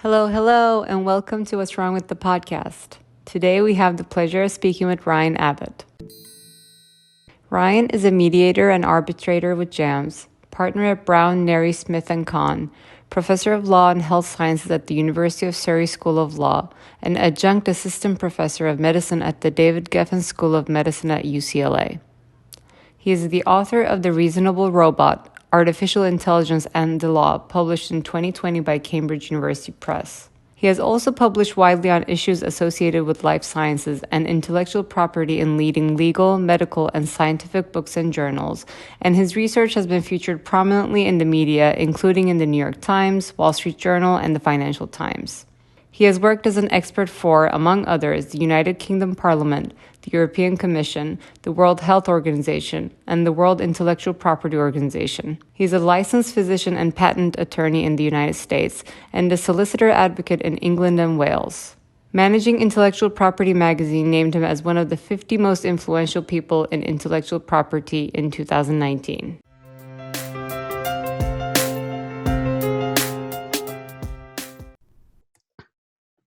Hello, hello, and welcome to What's Wrong with the Podcast. Today we have the pleasure of speaking with Ryan Abbott. Ryan is a mediator and arbitrator with JAMS, partner at Brown, Neri, Smith & Kahn, professor of law and health sciences at the University of Surrey School of Law, and adjunct assistant professor of medicine at the David Geffen School of Medicine at UCLA. He is the author of The Reasonable Robot, Artificial Intelligence and the Law, published in 2020 by Cambridge University Press. He has also published widely on issues associated with life sciences and intellectual property in leading legal, medical, and scientific books and journals, and his research has been featured prominently in the media, including in the New York Times, Wall Street Journal, and the Financial Times. He has worked as an expert for, among others, the United Kingdom Parliament, the European Commission, the World Health Organization, and the World Intellectual Property Organization. He is a licensed physician and patent attorney in the United States and a solicitor advocate in England and Wales. Managing Intellectual Property magazine named him as one of the 50 most influential people in intellectual property in 2019.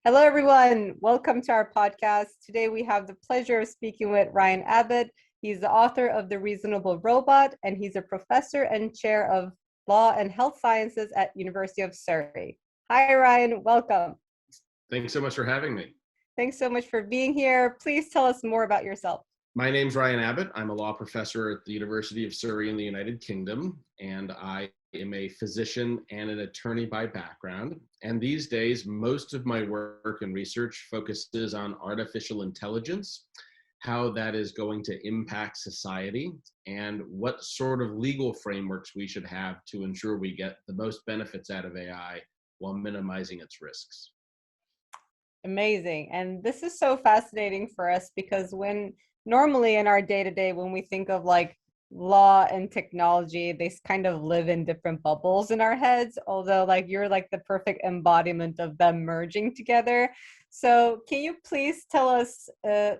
Hello, everyone. Welcome to our podcast. Today, we have the pleasure of speaking with Ryan Abbott. He's the author of The Reasonable Robot, and he's a professor and chair of law and health sciences at University of Surrey. Hi, Ryan. Welcome. Thanks so much for having me. Thanks so much for being here. Please tell us more about yourself. My name's Ryan Abbott. I'm a law professor at the University of Surrey in the United Kingdom, and I am a physician and an attorney by background. And these days, most of my work and research focuses on artificial intelligence, how that is going to impact society, and what sort of legal frameworks we should have to ensure we get the most benefits out of AI while minimizing its risks. Amazing. And this is so fascinating for us because normally in our day-to-day, when we think of law and technology, they kind of live in different bubbles in our heads, although you're the perfect embodiment of them merging together. So can you please tell us I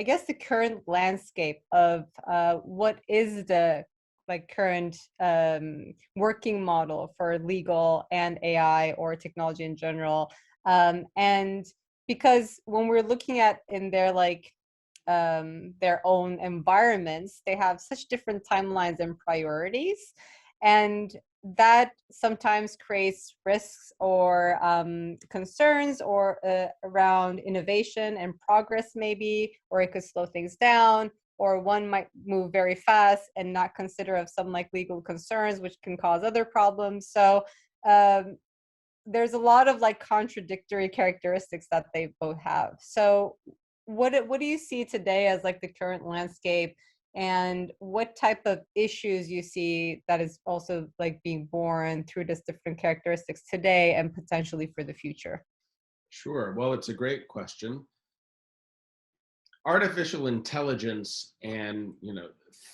guess the current landscape of what is the current working model for legal and AI or technology in general, and because when we're looking at in their own environments, they have such different timelines and priorities, and that sometimes creates risks or concerns or around innovation and progress maybe, or it could slow things down, or one might move very fast and not consider of some legal concerns, which can cause other problems. So there's a lot of contradictory characteristics that they both have. So what do you see today as the current landscape, and what type of issues you see that is also being born through this different characteristics today and potentially for the future? Sure. Well, it's a great question. Artificial intelligence and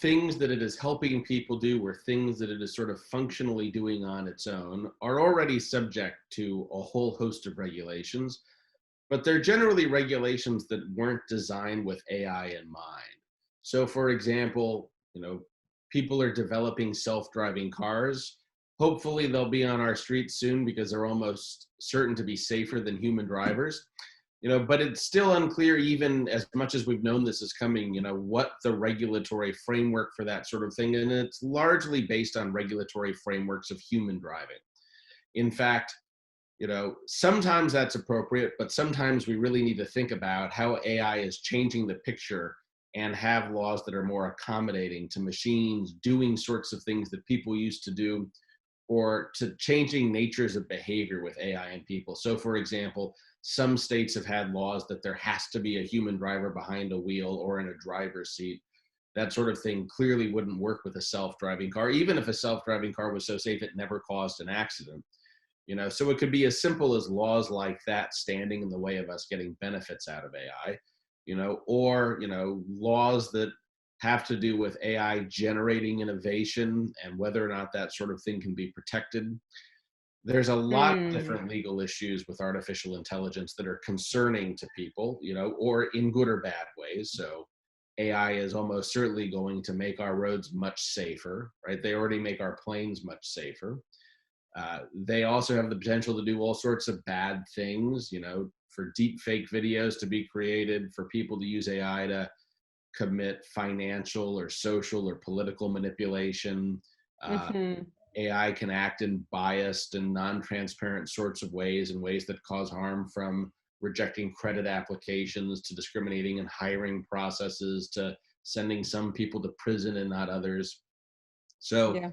things that it is helping people do, or things that it is sort of functionally doing on its own, are already subject to a whole host of regulations, but they're generally regulations that weren't designed with AI in mind. So for example, people are developing self-driving cars. Hopefully they'll be on our streets soon because they're almost certain to be safer than human drivers. But it's still unclear, even as much as we've known this is coming, what the regulatory framework for that sort of thing, and it's largely based on regulatory frameworks of human driving. In fact, sometimes that's appropriate, but sometimes we really need to think about how AI is changing the picture and have laws that are more accommodating to machines doing sorts of things that people used to do, or to changing natures of behavior with AI and people. So for example, some states have had laws that there has to be a human driver behind a wheel or in a driver's seat. That sort of thing clearly wouldn't work with a self-driving car, even if a self-driving car was so safe it never caused an accident. So it could be as simple as laws like that standing in the way of us getting benefits out of AI, or laws that have to do with AI generating innovation and whether or not that sort of thing can be protected. There's a lot of different legal issues with artificial intelligence that are concerning to people, or in good or bad ways. So AI is almost certainly going to make our roads much safer, right? They already make our planes much safer. They also have the potential to do all sorts of bad things, for deep fake videos to be created, for people to use AI to commit financial or social or political manipulation. Mm-hmm. AI can act in biased and non-transparent sorts of ways, in ways that cause harm, from rejecting credit applications to discriminating in hiring processes to sending some people to prison and not others. So Yeah.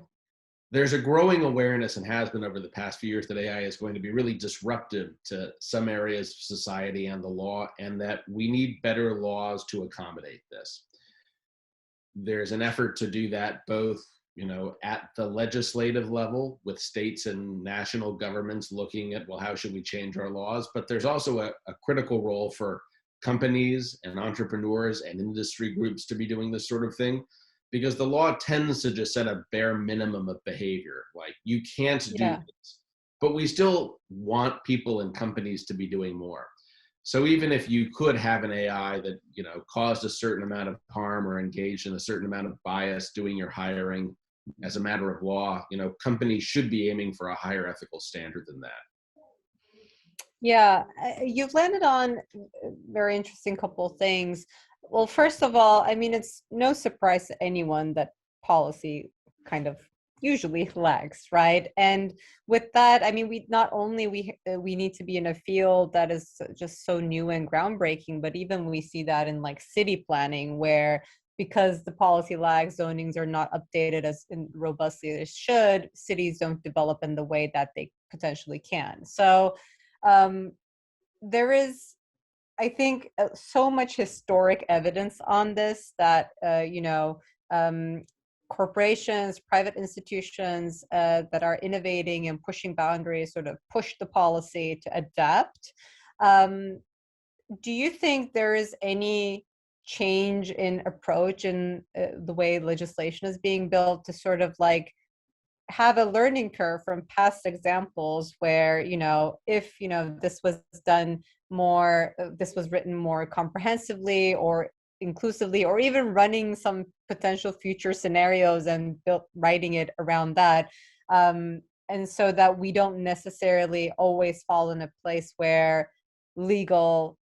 there's a growing awareness, and has been over the past few years, that AI is going to be really disruptive to some areas of society and the law, and that we need better laws to accommodate this. There's an effort to do that both, at the legislative level, with states and national governments looking at, well, how should we change our laws? But there's also a critical role for companies and entrepreneurs and industry groups to be doing this sort of thing, because the law tends to just set a bare minimum of behavior. Like, you can't do Yeah. this, but we still want people and companies to be doing more. So even if you could have an AI that, caused a certain amount of harm or engaged in a certain amount of bias doing your hiring, as a matter of law, companies should be aiming for a higher ethical standard than that. Yeah, you've landed on a very interesting couple of things. Well, first of all, I mean, it's no surprise to anyone that policy kind of usually lags, right? And with that, I mean, we not only we need to be in a field that is just so new and groundbreaking, but even we see that in like city planning, where because the policy lags, zonings are not updated as robustly as should, cities don't develop in the way that they potentially can. So um, there is, I think, so much historic evidence on this that, um, corporations, private institutions that are innovating and pushing boundaries sort of push the policy to adapt. Um, do you think there is any change in approach in the way legislation is being built to sort of like have a learning curve from past examples where, if, this was done more, this was written more comprehensively or inclusively, or even running some potential future scenarios and writing it around that. And so that we don't necessarily always fall in a place where legal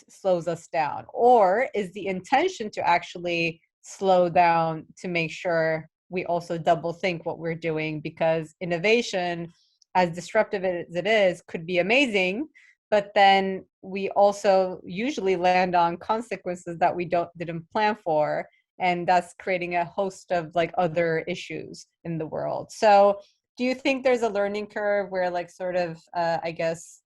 slows us down? Or is the intention to actually slow down to make sure we also double think what we're doing? Because innovation, as disruptive as it is, could be amazing, but then we also usually land on consequences that we didn't plan for, and that's creating a host of like other issues in the world. So do you think there's a learning curve where like sort of I guess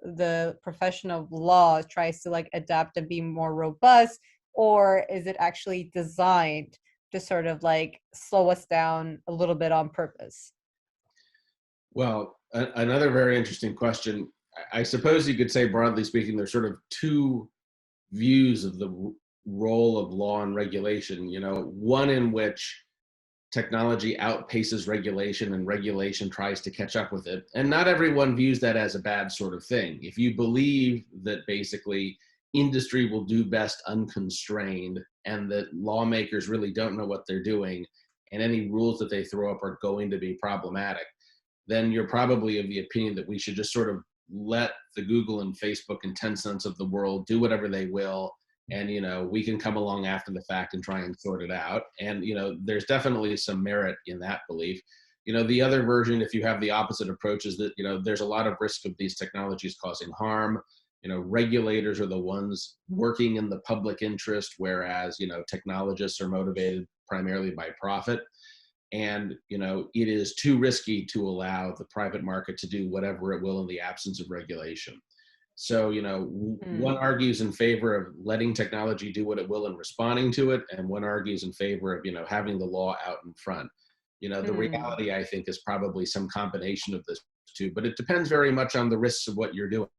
the profession of law tries to like adapt and be more robust, or is it actually designed to sort of like slow us down a little bit on purpose? Well, another very interesting question. I suppose you could say, broadly speaking, there's sort of two views of the role of law and regulation. One in which technology outpaces regulation and regulation tries to catch up with it. And not everyone views that as a bad sort of thing. If you believe that basically industry will do best unconstrained, and that lawmakers really don't know what they're doing, and any rules that they throw up are going to be problematic, then you're probably of the opinion that we should just sort of let the Google and Facebook and Tencents of the world do whatever they will, and we can come along after the fact and try and sort it out. And there's definitely some merit in that belief. The other version, if you have the opposite approach, is that there's a lot of risk of these technologies causing harm. Regulators are the ones working in the public interest, whereas technologists are motivated primarily by profit. And it is too risky to allow the private market to do whatever it will in the absence of regulation. So, one argues in favor of letting technology do what it will and responding to it, and one argues in favor of, having the law out in front. The reality, I think, is probably some combination of the two, but it depends very much on the risks of what you're doing,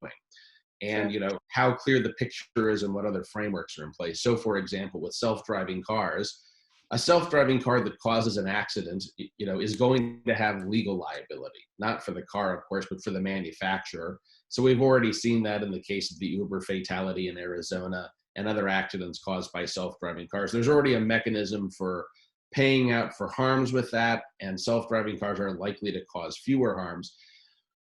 and, Sure. how clear the picture is and what other frameworks are in place. So, for example, with self-driving cars, a self-driving car that causes an accident, is going to have legal liability, not for the car, of course, but for the manufacturer. So we've already seen that in the case of the Uber fatality in Arizona and other accidents caused by self-driving cars. There's already a mechanism for paying out for harms with that, and self-driving cars are likely to cause fewer harms.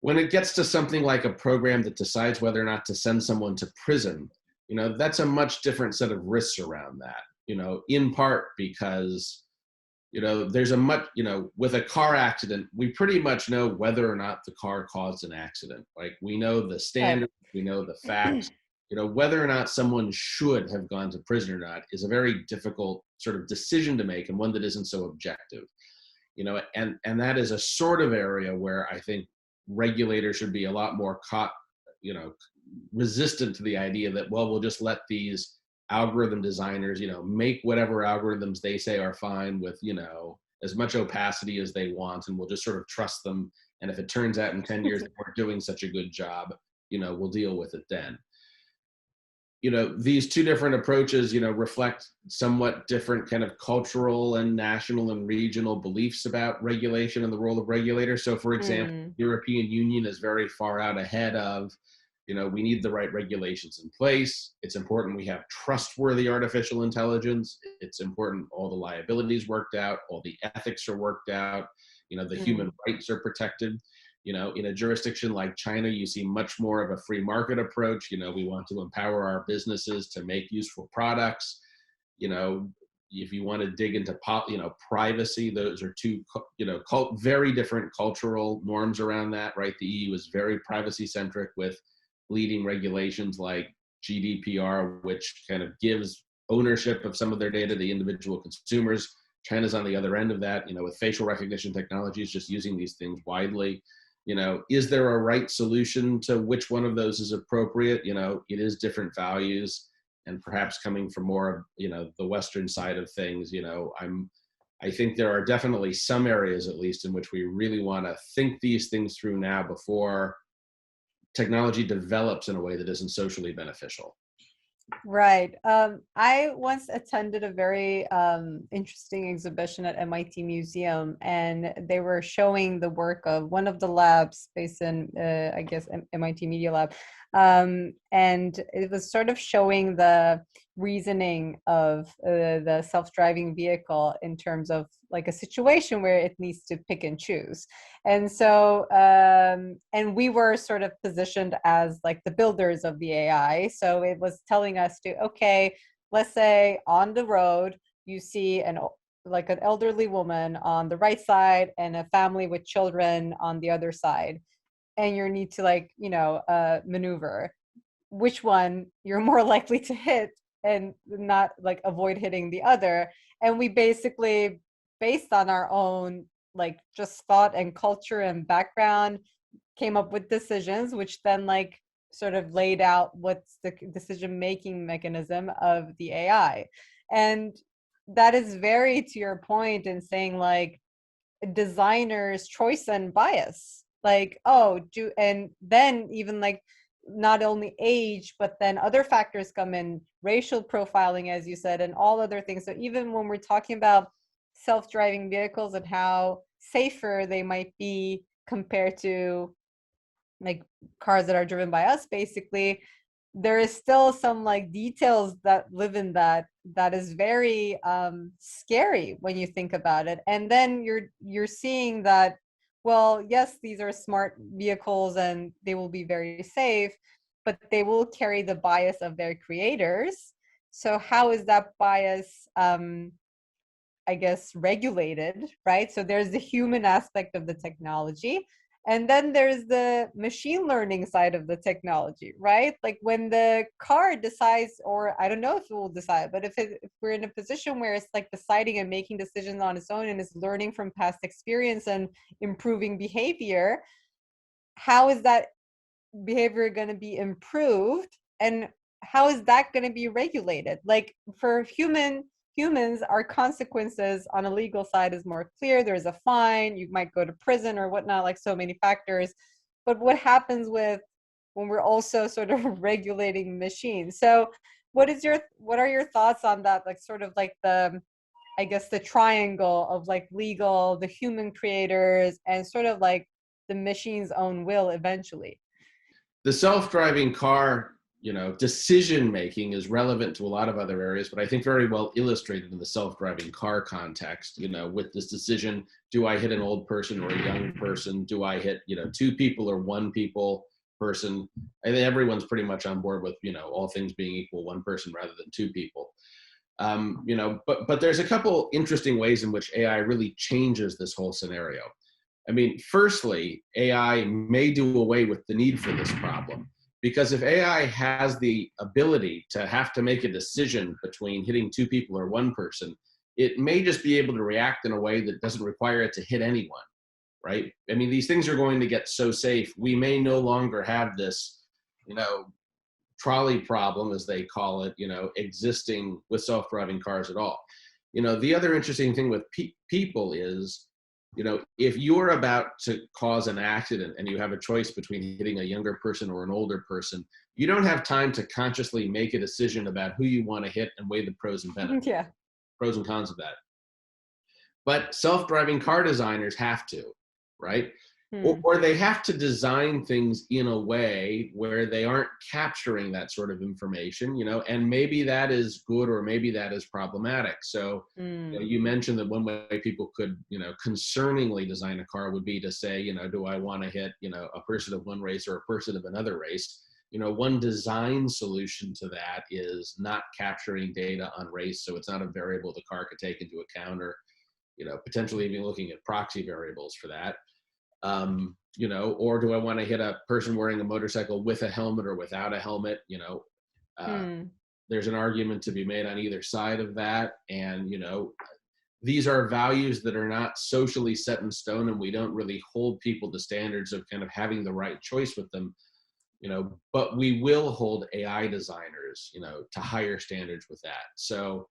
When it gets to something like a program that decides whether or not to send someone to prison, that's a much different set of risks around that, in part because, there's a much, with a car accident, we pretty much know whether or not the car caused an accident. Like, we know the standards, we know the facts, whether or not someone should have gone to prison or not is a very difficult sort of decision to make, and one that isn't so objective, and that is a sort of area where I think regulators should be a lot more resistant to the idea that, well, we'll just let these algorithm designers, make whatever algorithms they say are fine with, as much opacity as they want, and we'll just sort of trust them. And if it turns out in 10 years they weren't doing such a good job, we'll deal with it then. These two different approaches, reflect somewhat different kind of cultural and national and regional beliefs about regulation and the role of regulators. So, for example, the European Union is very far out ahead of, we need the right regulations in place. It's important we have trustworthy artificial intelligence. It's important all the liabilities worked out, all the ethics are worked out, the human rights are protected. In a jurisdiction like China, you see much more of a free market approach. We want to empower our businesses to make useful products. If you want to dig into privacy, those are two, very different cultural norms around that, right? The EU is very privacy centric with leading regulations like GDPR, which kind of gives ownership of some of their data to individual consumers. China's on the other end of that, with facial recognition technologies, just using these things widely. Is there a right solution to which one of those is appropriate? It is different values, and perhaps coming from more of, the Western side of things, I think there are definitely some areas, at least, in which we really want to think these things through now before technology develops in a way that isn't socially beneficial. Right. I once attended a very interesting exhibition at MIT Museum, and they were showing the work of one of the labs based in, I guess, MIT Media Lab. And it was sort of showing the reasoning of the self-driving vehicle in terms of like a situation where it needs to pick and choose. And so, and we were sort of positioned as like the builders of the AI. So it was telling us to, okay, let's say on the road, you see an elderly woman on the right side and a family with children on the other side. And you need to maneuver which one you're more likely to hit and not like avoid hitting the other. And we basically, based on our own like just thought and culture and background, came up with decisions, which then like sort of laid out what's the decision making mechanism of the AI. And that is very to your point in saying like designers' choice and bias. Like, and then even like not only age, but then other factors come in, racial profiling, as you said, and all other things. So even when we're talking about self-driving vehicles and how safer they might be compared to like cars that are driven by us, basically, there is still some like details that live in that is very scary when you think about it. And then you're seeing that, well, yes, these are smart vehicles and they will be very safe, but they will carry the bias of their creators. So how is that bias, I guess, regulated, right? So there's the human aspect of the technology. And then there's the machine learning side of the technology, right? Like when the car decides, or I don't know if it will decide, but if we're in a position where it's like deciding and making decisions on its own and is learning from past experience and improving behavior, how is that behavior going to be improved? And how is that going to be regulated? Like for humans, our consequences on a legal side is more clear. There's a fine, you might go to prison or whatnot, like so many factors. But what happens when we're also sort of regulating machines? So what are your thoughts on that? Like sort of like the triangle of like legal, the human creators, and sort of like the machine's own will eventually. The self-driving car, decision making is relevant to a lot of other areas, but I think very well illustrated in the self-driving car context, with this decision, do I hit an old person or a young person? Do I hit, two people or one person? I think everyone's pretty much on board with, all things being equal, one person rather than two people. But there's a couple interesting ways in which AI really changes this whole scenario. I mean, firstly, AI may do away with the need for this problem. Because if AI has the ability to have to make a decision between hitting two people or one person, it may just be able to react in a way that doesn't require it to hit anyone, right? I mean, these things are going to get so safe, we may no longer have this, trolley problem, as they call it, existing with self-driving cars at all. The other interesting thing with people is, if you're about to cause an accident and you have a choice between hitting a younger person or an older person, you don't have time to consciously make a decision about who you want to hit and weigh the pros and benefits, pros and cons of that. But self-driving car designers have to, right? Or they have to design things in a way where they aren't capturing that sort of information, and maybe that is good or maybe that is problematic. So you mentioned that one way people could, concerningly design a car would be to say, do I want to hit, a person of one race or a person of another race? One design solution to that is not capturing data on race, so it's not a variable the car could take into account, or, potentially even looking at proxy variables for that. Or do I want to hit a person wearing a motorcycle with a helmet or without a helmet? There's an argument to be made on either side of that. And, these are values that are not socially set in stone, and we don't really hold people to standards of kind of having the right choice with them, but we will hold AI designers, to higher standards with that. So,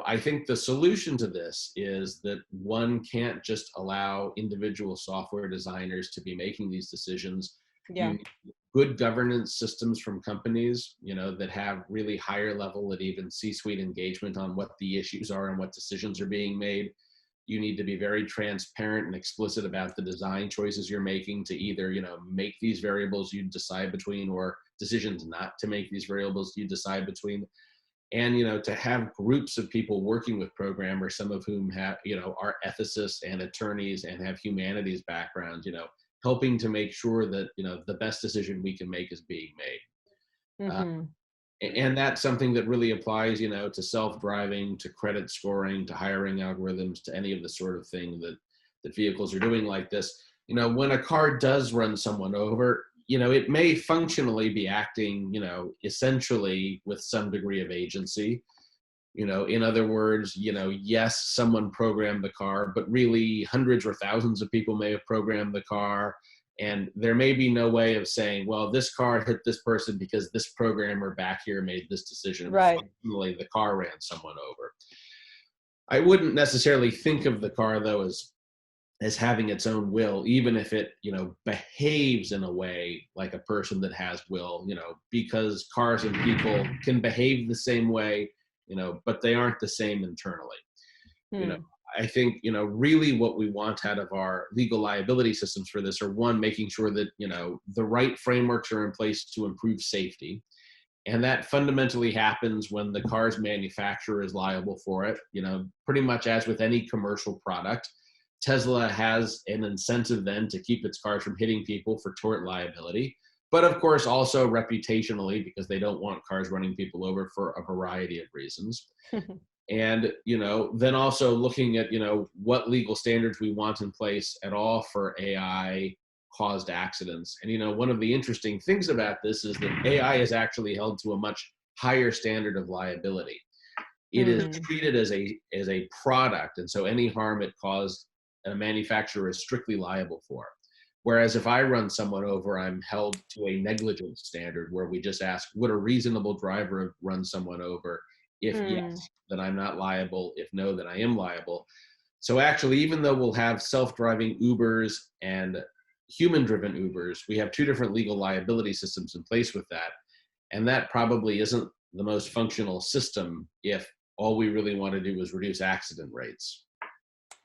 I think the solution to this is that one can't just allow individual software designers to be making these decisions. Yeah. You need good governance systems from companies, that have really higher level and even C-suite engagement on what the issues are and what decisions are being made. You need to be very transparent and explicit about the design choices you're making to either, make these variables you decide between, or decisions not to make these variables you decide between. And, to have groups of people working with programmers, some of whom have, are ethicists and attorneys and have humanities backgrounds, helping to make sure that, the best decision we can make is being made. And that's something that really applies, to self-driving, to credit scoring, to hiring algorithms, to any of the sort of thing that vehicles are doing like this. When a car does run someone over, it may functionally be acting, essentially with some degree of agency. In other words, yes, someone programmed the car, but really hundreds or thousands of people may have programmed the car. And there may be no way of saying, well, this car hit this person because this programmer back here made this decision. Right. Functionally, the car ran someone over. I wouldn't necessarily think of the car, though, as having its own will, even if it, behaves in a way like a person that has will, because cars and people can behave the same way, but they aren't the same internally. I think, really what we want out of our legal liability systems for this are, one, making sure that, the right frameworks are in place to improve safety. And that fundamentally happens when the car's manufacturer is liable for it, pretty much as with any commercial product. Tesla has an incentive then to keep its cars from hitting people for tort liability, but of course also reputationally, because they don't want cars running people over for a variety of reasons. And, then also looking at, what legal standards we want in place at all for AI caused accidents. And, one of the interesting things about this is that AI is actually held to a much higher standard of liability. It is treated as a product, and so any harm it caused, a manufacturer is strictly liable for. Whereas if I run someone over, I'm held to a negligence standard where we just ask, would a reasonable driver run someone over? If yes, then I'm not liable. If no, then I am liable. So actually, even though we'll have self-driving Ubers and human-driven Ubers, we have two different legal liability systems in place with that. And that probably isn't the most functional system if all we really want to do is reduce accident rates.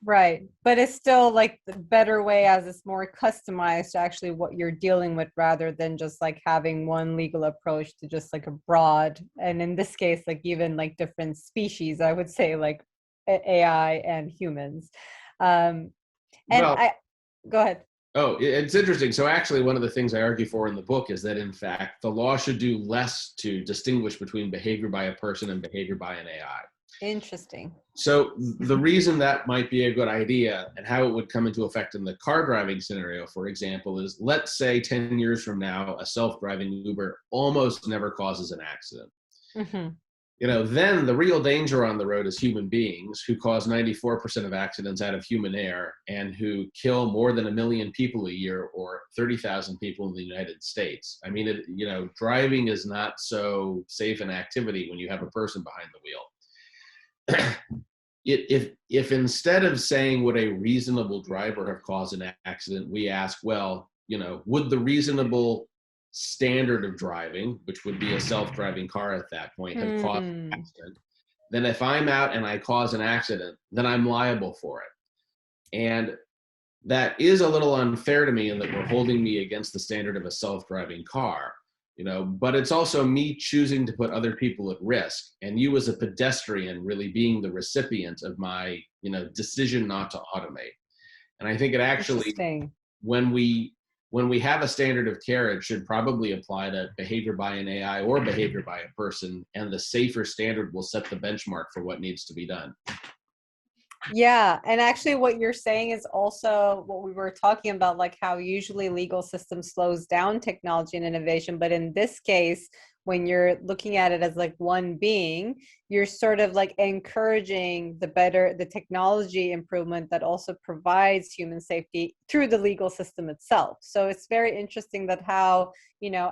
Right. But it's still like the better way as it's more customized to actually what you're dealing with rather than just like having one legal approach to just like a broad, and in this case, like even like different species, I would say like AI and humans. Um, and Well, I, go ahead. oh, it's interesting. So actually, one of the things I argue for in the book is that, in fact, the law should do less to distinguish between behavior by a person and behavior by an AI. Interesting. So the reason that might be a good idea and how it would come into effect in the car driving scenario, for example, is let's say 10 years from now, a self-driving Uber almost never causes an accident. Hmm. Then the real danger on the road is human beings who cause 94% of accidents out of human error and who kill more than 1 million people a year, or 30,000 people in the United States. I mean, driving is not so safe an activity when you have a person behind the wheel. If instead of saying would a reasonable driver have caused an accident, we ask, well, would the reasonable standard of driving, which would be a self-driving car at that point, have caused an accident? Then if I'm out and I cause an accident, then I'm liable for it. And that is a little unfair to me in that we're holding me against the standard of a self-driving car. But it's also me choosing to put other people at risk, and you as a pedestrian really being the recipient of my, decision not to automate. And I think it actually, Interesting. when we have a standard of care, it should probably apply to behavior by an AI or behavior by a person, and the safer standard will set the benchmark for what needs to be done. Yeah, and actually what you're saying is also what we were talking about, like how usually legal system slows down technology and innovation, but in this case, when you're looking at it as like one being, you're sort of like encouraging the technology improvement that also provides human safety through the legal system itself. So it's very interesting that how,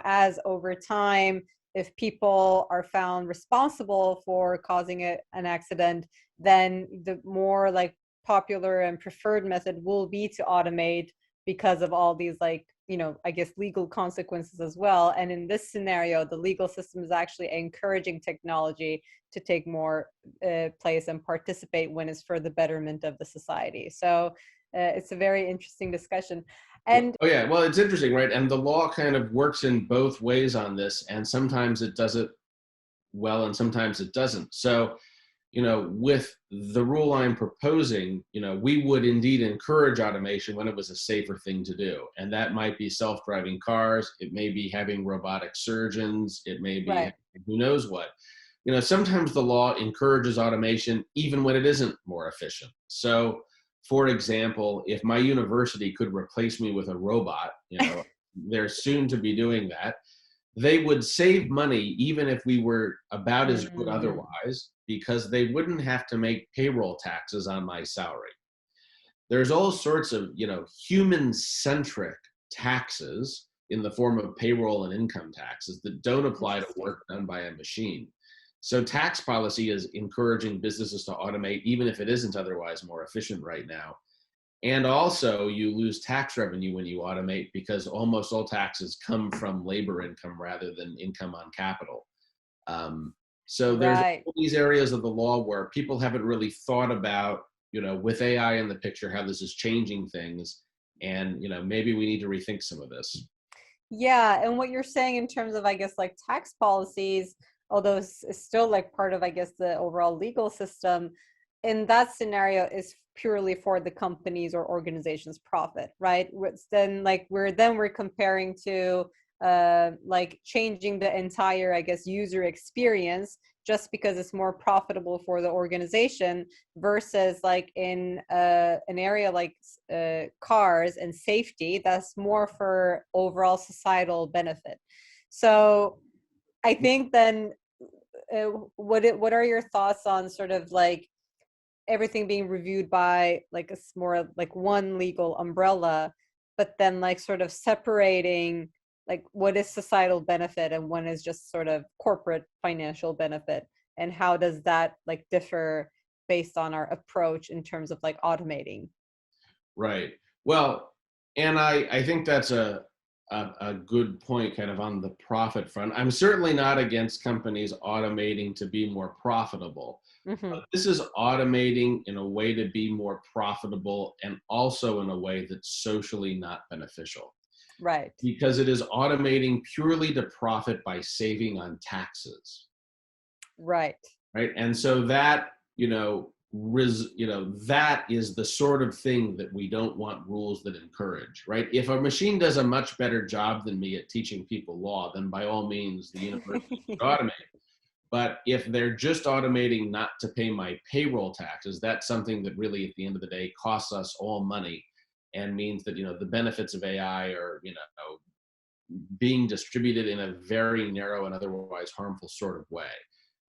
as over time, if people are found responsible for causing an accident, then the more like popular and preferred method will be to automate because of all these like, I guess legal consequences as well. And in this scenario, the legal system is actually encouraging technology to take more place and participate when it's for the betterment of the society. So it's a very interesting discussion. And oh yeah, well, it's interesting, right? And the law kind of works in both ways on this, and sometimes it does it well and sometimes it doesn't. So with the rule I'm proposing, we would indeed encourage automation when it was a safer thing to do. And that might be self-driving cars. It may be having robotic surgeons. It may be right. who knows what. Sometimes the law encourages automation even when it isn't more efficient. So, for example, if my university could replace me with a robot, they're soon to be doing that. They would save money even if we were about as good otherwise, because they wouldn't have to make payroll taxes on my salary. There's all sorts of, human-centric taxes in the form of payroll and income taxes that don't apply to work done by a machine. So tax policy is encouraging businesses to automate even if it isn't otherwise more efficient right now. And also, you lose tax revenue when you automate because almost all taxes come from labor income rather than income on capital. So there's all these areas of the law where people haven't really thought about, with AI in the picture, how this is changing things. And, maybe we need to rethink some of this. Yeah, and what you're saying in terms of, I guess, like tax policies, although it's still like part of, I guess, the overall legal system, in that scenario is purely for the companies or organizations' profit, right? Then like we're comparing to like changing the entire, I guess, user experience just because it's more profitable for the organization versus like in an area like cars and safety that's more for overall societal benefit. So I think then what are your thoughts on sort of like everything being reviewed by like a more like one legal umbrella, but then like sort of separating like what is societal benefit and when is just sort of corporate financial benefit, and how does that like differ based on our approach in terms of like automating? Right. Well, and I think that's a good point kind of on the profit front. I'm certainly not against companies automating to be more profitable. Hmm. This is automating in a way to be more profitable and also in a way that's socially not beneficial, Right. because it is automating purely to profit by saving on taxes, Right. right? And so that, that is the sort of thing that we don't want rules that encourage, right? If a machine does a much better job than me at teaching people law, then by all means, the university should automate. But if they're just automating not to pay my payroll taxes, that's something that really, at the end of the day, costs us all money and means that, the benefits of AI are, being distributed in a very narrow and otherwise harmful sort of way.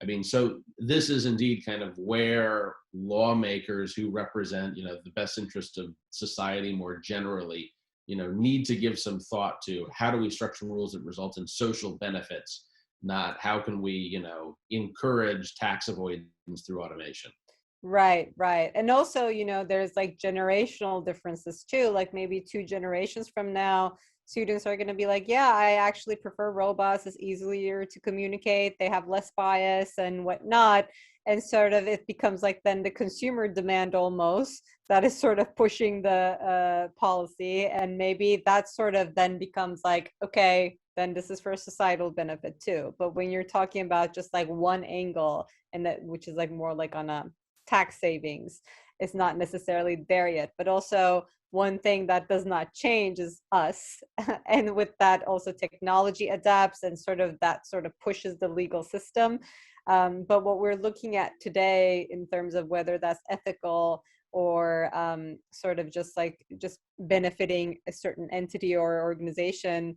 I mean, so this is indeed kind of where lawmakers who represent, the best interest of society more generally, need to give some thought to how do we structure rules that result in social benefits, not how can we, encourage tax avoidance through automation. Right, right. And also, there's like generational differences too. Like maybe 2 generations from now, students are going to be like, yeah, I actually prefer robots. It's easier to communicate. They have less bias and whatnot. And sort of it becomes like then the consumer demand almost that is sort of pushing the policy. And maybe that sort of then becomes like, okay, then this is for societal benefit too. But when you're talking about just like one angle, and that which is like more like on a tax savings, is not necessarily there yet. But also one thing that does not change is us. And with that also technology adapts and sort of that sort of pushes the legal system. But what we're looking at today in terms of whether that's ethical or sort of just benefiting a certain entity or organization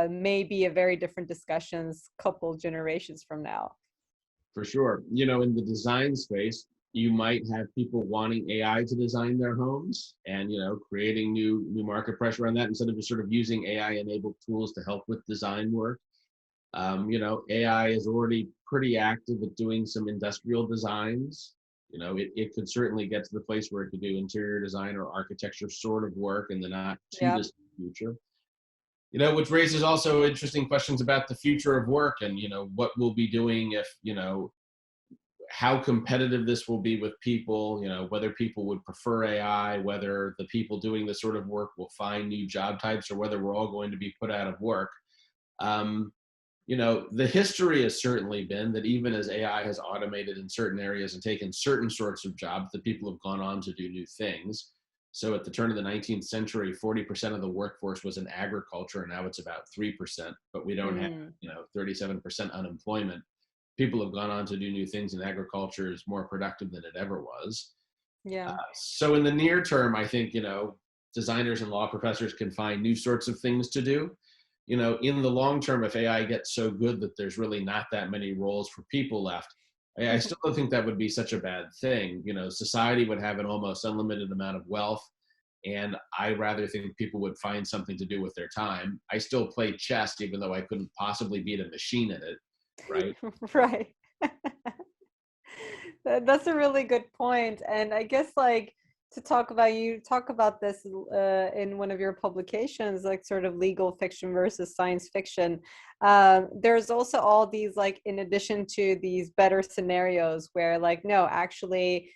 may be a very different discussions couple generations from now. For sure. In the design space, you might have people wanting AI to design their homes and, creating new market pressure on that instead of just sort of using AI-enabled tools to help with design work. AI is already pretty active at doing some industrial designs. It could certainly get to the place where it could do interior design or architecture sort of work in the not too Yeah. distant future. Which raises also interesting questions about the future of work and, what we'll be doing if, how competitive this will be with people, whether people would prefer AI, whether the people doing this sort of work will find new job types, or whether we're all going to be put out of work. The history has certainly been that even as AI has automated in certain areas and taken certain sorts of jobs, that people have gone on to do new things. So at the turn of the 19th century, 40% of the workforce was in agriculture, and now it's about 3%, but we don't have, 37% unemployment. People have gone on to do new things, and agriculture is more productive than it ever was. Yeah. So in the near term, I think, designers and law professors can find new sorts of things to do. In the long term, if AI gets so good that there's really not that many roles for people left, I still don't think that would be such a bad thing. Society would have an almost unlimited amount of wealth, and I rather think people would find something to do with their time. I still play chess, even though I couldn't possibly beat a machine at it, right? Right. That's a really good point. And I guess like to talk about, you talk about this in one of your publications, like sort of legal fiction versus science fiction. There's also all these like, in addition to these better scenarios where like, no, actually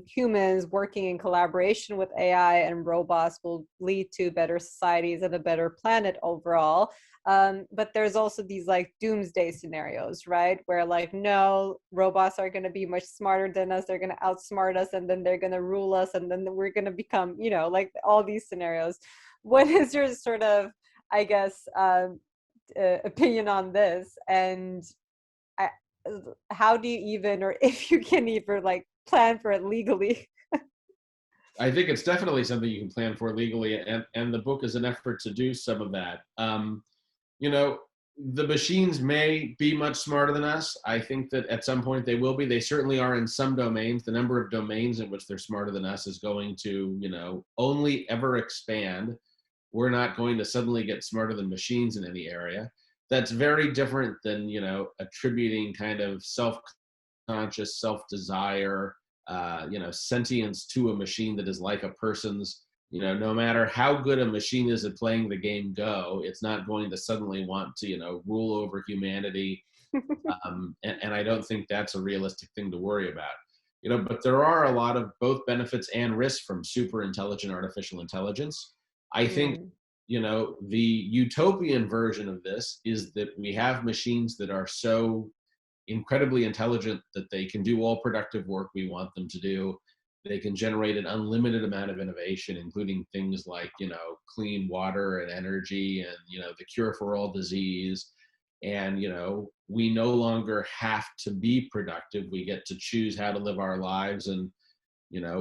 humans working in collaboration with AI and robots will lead to better societies and a better planet overall. But there's also these like doomsday scenarios, right? Where like, no, robots are going to be much smarter than us. They're going to outsmart us, and then they're going to rule us, and then we're going to become, like all these scenarios. What is your sort of, I guess, opinion on this? And I, how do you even, or if you can even like plan for it legally? I think it's definitely something you can plan for legally, and the book is an effort to do some of that. The machines may be much smarter than us. I think that at some point they will be. They certainly are in some domains. The number of domains in which they're smarter than us is going to, only ever expand. We're not going to suddenly get smarter than machines in any area. That's very different than, attributing kind of self-conscious, self-desire, sentience to a machine that is like a person's. No matter how good a machine is at playing the game Go, it's not going to suddenly want to, rule over humanity. And I don't think that's a realistic thing to worry about. But there are a lot of both benefits and risks from super intelligent artificial intelligence. I think, the utopian version of this is that we have machines that are so incredibly intelligent that they can do all productive work we want them to do. They can generate an unlimited amount of innovation, including things like, clean water and energy and, the cure for all disease. And, we no longer have to be productive. We get to choose how to live our lives. And,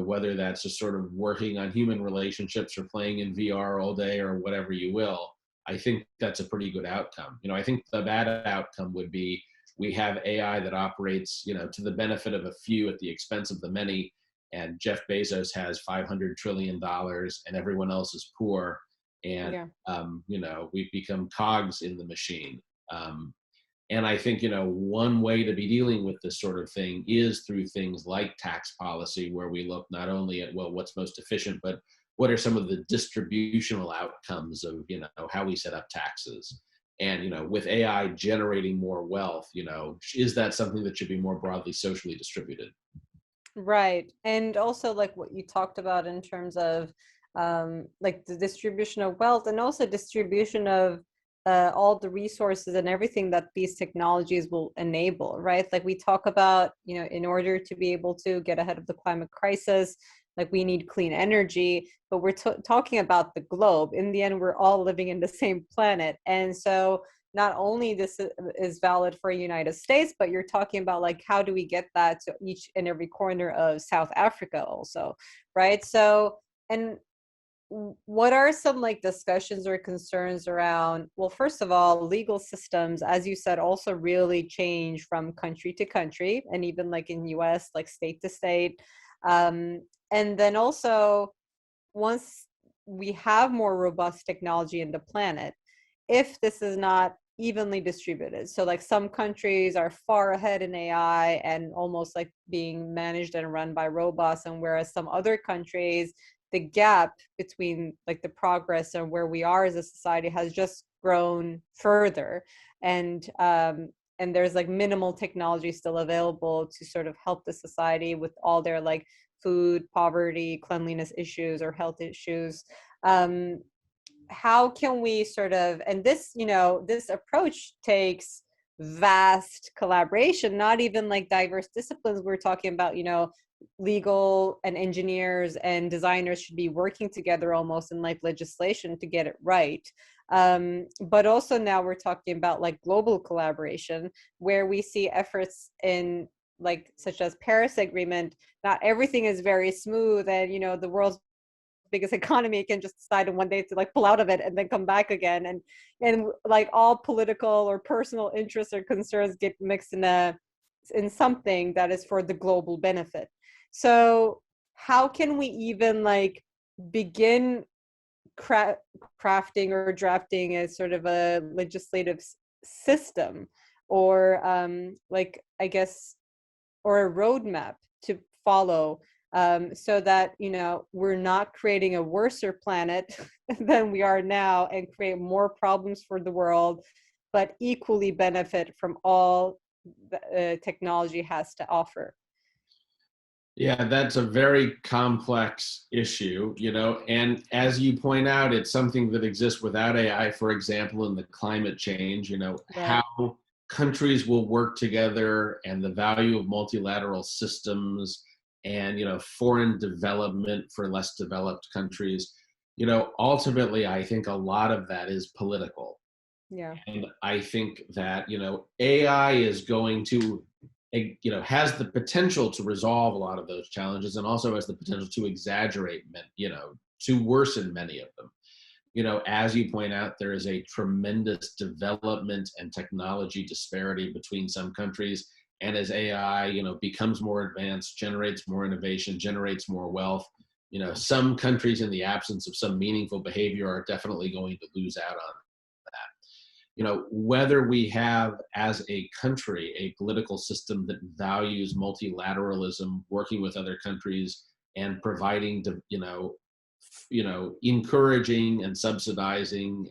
whether that's just sort of working on human relationships or playing in VR all day or whatever you will, I think that's a pretty good outcome. I think the bad outcome would be we have AI that operates, to the benefit of a few at the expense of the many. And Jeff Bezos has $500 trillion and everyone else is poor. And, we've become cogs in the machine. And I think, one way to be dealing with this sort of thing is through things like tax policy, where we look not only at, well, what's most efficient, but what are some of the distributional outcomes of, how we set up taxes. And, with AI generating more wealth, is that something that should be more broadly socially distributed? Right. And also like what you talked about in terms of like the distribution of wealth and also distribution of all the resources and everything that these technologies will enable, right? Like we talk about, in order to be able to get ahead of the climate crisis, like we need clean energy, but we're talking about the globe. In the end, we're all living in the same planet. And so not only this is valid for United States, but you're talking about like, how do we get that to each and every corner of South Africa also, right? So, and what are some like discussions or concerns around, well, first of all, legal systems, as you said, also really change from country to country, and even like in US, like state to state. And then also, once we have more robust technology in the planet, if this is not evenly distributed, so like some countries are far ahead in AI and almost like being managed and run by robots, and whereas some other countries, the gap between like the progress and where we are as a society has just grown further. And there's like minimal technology still available to sort of help the society with all their like food poverty, cleanliness issues, or health issues. How can we sort of, and this, this approach takes vast collaboration, not even like diverse disciplines. We're talking about, legal and engineers and designers should be working together almost in like legislation to get it right. But also now we're talking about like global collaboration, where we see efforts in like such as Paris Agreement. Not everything is very smooth, and the world's biggest economy can just decide in one day to like pull out of it and then come back again, and like all political or personal interests or concerns get mixed in something that is for the global benefit. So how can we even like begin crafting or drafting a sort of a legislative system, or like I guess, or a roadmap to follow, so that we're not creating a worser planet than we are now and create more problems for the world, but equally benefit from all the technology has to offer? Yeah, that's a very complex issue, and as you point out, it's something that exists without AI, for example, in the climate change, Right. how countries will work together and the value of multilateral systems and, foreign development for less developed countries. Ultimately, I think a lot of that is political. Yeah. And I think that, AI is going to has the potential to resolve a lot of those challenges, and also has the potential to exaggerate, to worsen many of them. As you point out, there is a tremendous development and technology disparity between some countries. And as AI, becomes more advanced, generates more innovation, generates more wealth, some countries in the absence of some meaningful behavior are definitely going to lose out on that. Whether we have as a country a political system that values multilateralism, working with other countries and providing, encouraging and subsidizing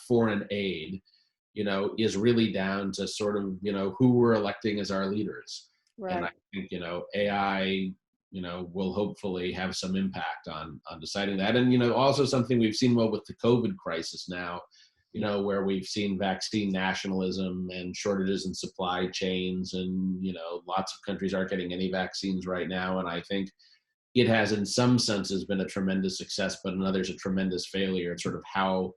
foreign aid, is really down to sort of, who we're electing as our leaders. Right. And I think, AI, will hopefully have some impact on deciding that. And, also something we've seen well with the COVID crisis now, where we've seen vaccine nationalism and shortages in supply chains, and, lots of countries aren't getting any vaccines right now. And I think it has in some senses been a tremendous success, but in others a tremendous failure. It's sort of how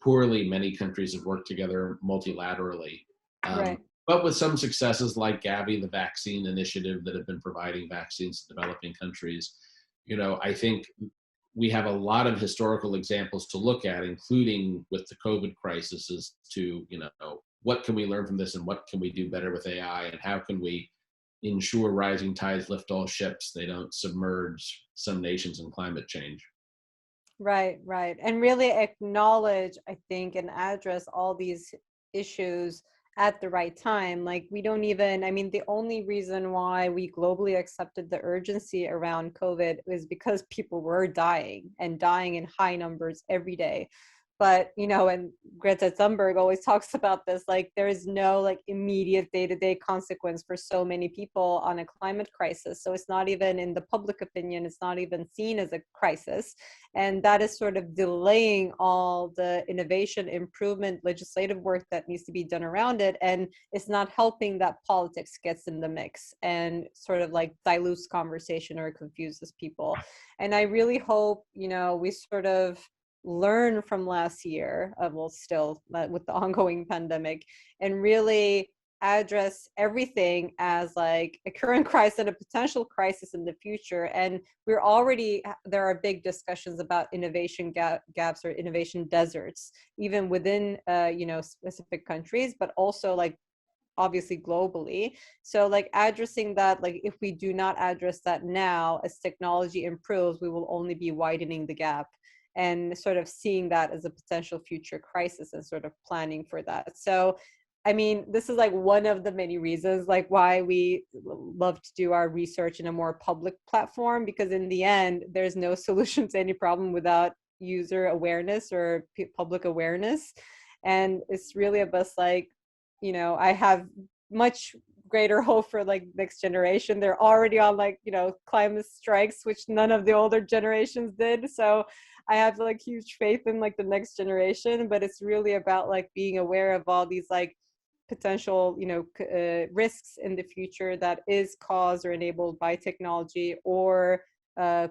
poorly many countries have worked together multilaterally. Right. But with some successes like Gavi, the vaccine initiative that have been providing vaccines to developing countries, I think we have a lot of historical examples to look at, including with the COVID crisis, as to, what can we learn from this and what can we do better with AI, and how can we ensure rising tides lift all ships, they don't submerge some nations in climate change. Right, right. And really acknowledge, I think, and address all these issues at the right time. Like, we don't even, I mean, the only reason why we globally accepted the urgency around COVID is because people were dying, and dying in high numbers every day. But, and Greta Thunberg always talks about this, like, there is no like immediate day-to-day consequence for so many people on a climate crisis. So it's not even in the public opinion, it's not even seen as a crisis. And that is sort of delaying all the innovation, improvement, legislative work that needs to be done around it. And it's not helping that politics gets in the mix and sort of like dilutes conversation or confuses people. And I really hope, we sort of learn from last year, well, still with the ongoing pandemic, and really address everything as like a current crisis and a potential crisis in the future. And there are big discussions about innovation gaps or innovation deserts, even within, specific countries, but also like obviously globally. So like addressing that, like if we do not address that now, as technology improves, we will only be widening the gap, and sort of seeing that as a potential future crisis and sort of planning for that. So, I mean, this is like one of the many reasons like why we love to do our research in a more public platform, because in the end, there's no solution to any problem without user awareness or public awareness. And it's really about like, I have much greater hope for like next generation. They're already on like, climate strikes, which none of the older generations did. So I have like huge faith in like the next generation, but it's really about like being aware of all these like potential, risks in the future that is caused or enabled by technology or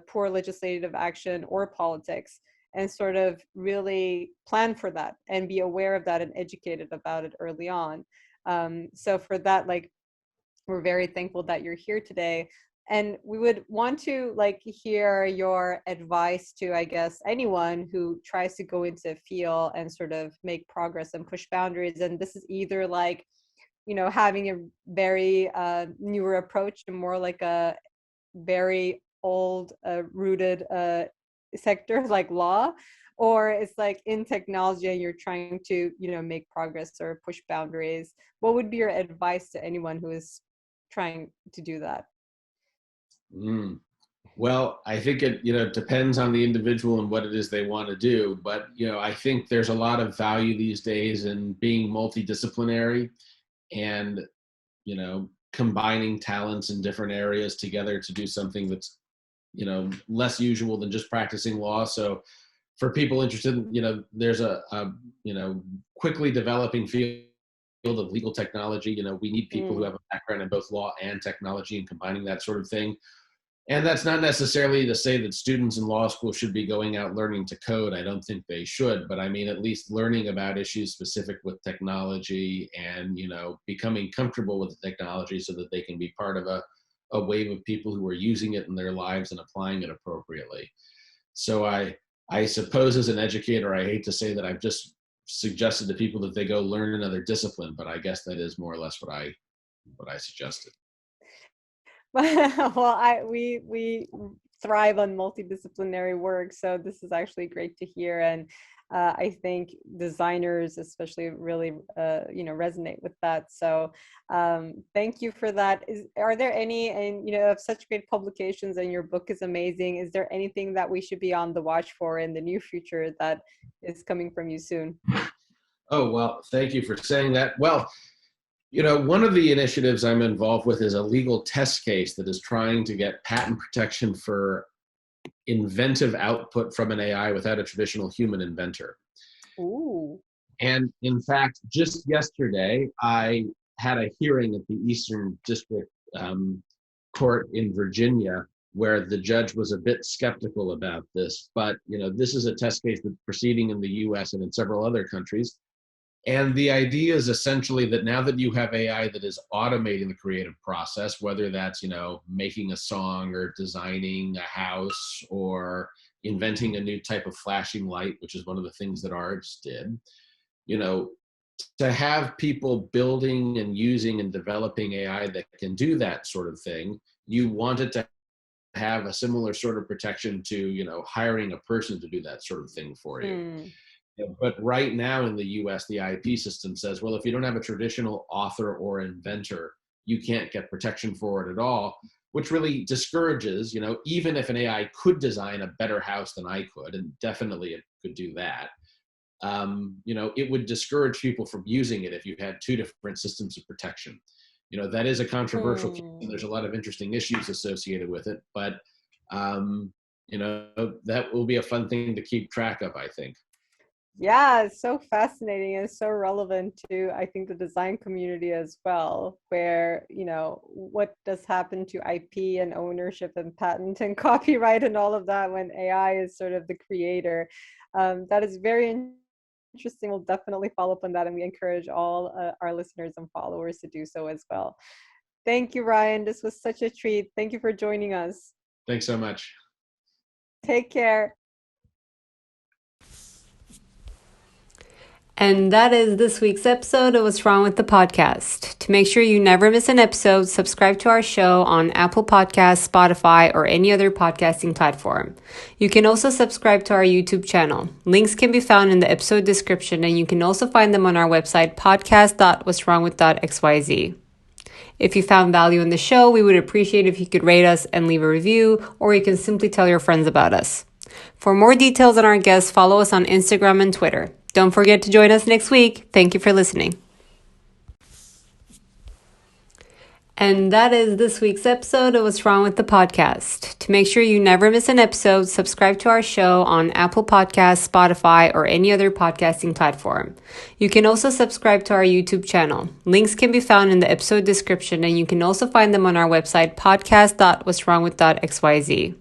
poor legislative action or politics, and sort of really plan for that and be aware of that and educated about it early on. So for that, like, we're very thankful that you're here today. And we would want to like hear your advice to, I guess, anyone who tries to go into a field and sort of make progress and push boundaries. And this is either like, having a very newer approach to more like a very old rooted sector like law, or it's like in technology and you're trying to, make progress or push boundaries. What would be your advice to anyone who is trying to do that? Well, I think it, depends on the individual and what it is they want to do. But, I think there's a lot of value these days in being multidisciplinary and, combining talents in different areas together to do something that's, less usual than just practicing law. So for people interested, there's a quickly developing field of legal technology. We need people who have a background in both law and technology and combining that sort of thing. And that's not necessarily to say that students in law school should be going out learning to code. I don't think they should, but I mean, at least learning about issues specific with technology and, becoming comfortable with the technology so that they can be part of a wave of people who are using it in their lives and applying it appropriately. So I suppose as an educator, I hate to say that I've just suggested to people that they go learn another discipline, but I guess that is more or less what I suggested. Well, we thrive on multidisciplinary work, so this is actually great to hear. And I think designers especially really, resonate with that. So thank you for that. Are there any, and you have such great publications and your book is amazing. Is there anything that we should be on the watch for in the near future that is coming from you soon? Oh, well, thank you for saying that. Well, one of the initiatives I'm involved with is a legal test case that is trying to get patent protection for inventive output from an AI without a traditional human inventor. Ooh. And in fact, just yesterday, I had a hearing at the Eastern District Court in Virginia where the judge was a bit skeptical about this. But, this is a test case that's proceeding in the US and in several other countries. And the idea is essentially that now that you have AI that is automating the creative process, whether that's, making a song or designing a house or inventing a new type of flashing light, which is one of the things that arts did, to have people building and using and developing AI that can do that sort of thing, you want it to have a similar sort of protection to, hiring a person to do that sort of thing for you. But right now in the US, the IP system says, well, if you don't have a traditional author or inventor, you can't get protection for it at all, which really discourages, even if an AI could design a better house than I could, and definitely it could do that, it would discourage people from using it if you had two different systems of protection. That is a controversial case, and there's a lot of interesting issues associated with it, but, that will be a fun thing to keep track of, I think. Yeah, it's so fascinating and so relevant to, I think, the design community as well, where, what does happen to IP and ownership and patent and copyright and all of that when AI is sort of the creator. That is very interesting. We'll definitely follow up on that, and we encourage all our listeners and followers to do so as well. Thank you, Ryan. This was such a treat. Thank you for joining us. Thanks so much. Take care. And that is this week's episode of What's Wrong with the Podcast. To make sure you never miss an episode, subscribe to our show on Apple Podcasts, Spotify, or any other podcasting platform. You can also subscribe to our YouTube channel. Links can be found in the episode description, and you can also find them on our website, podcast.what'swrongwith.xyz. If you found value in the show, we would appreciate if you could rate us and leave a review, or you can simply tell your friends about us. For more details on our guests, follow us on Instagram and Twitter. Don't forget to join us next week. Thank you for listening. And that is this week's episode of What's Wrong with the Podcast. To make sure you never miss an episode, subscribe to our show on Apple Podcasts, Spotify, or any other podcasting platform. You can also subscribe to our YouTube channel. Links can be found in the episode description, and you can also find them on our website, podcast.what'swrongwith.xyz.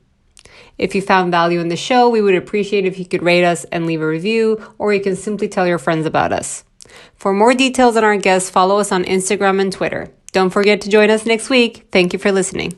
If you found value in the show, we would appreciate if you could rate us and leave a review, or you can simply tell your friends about us. For more details on our guests, follow us on Instagram and Twitter. Don't forget to join us next week. Thank you for listening.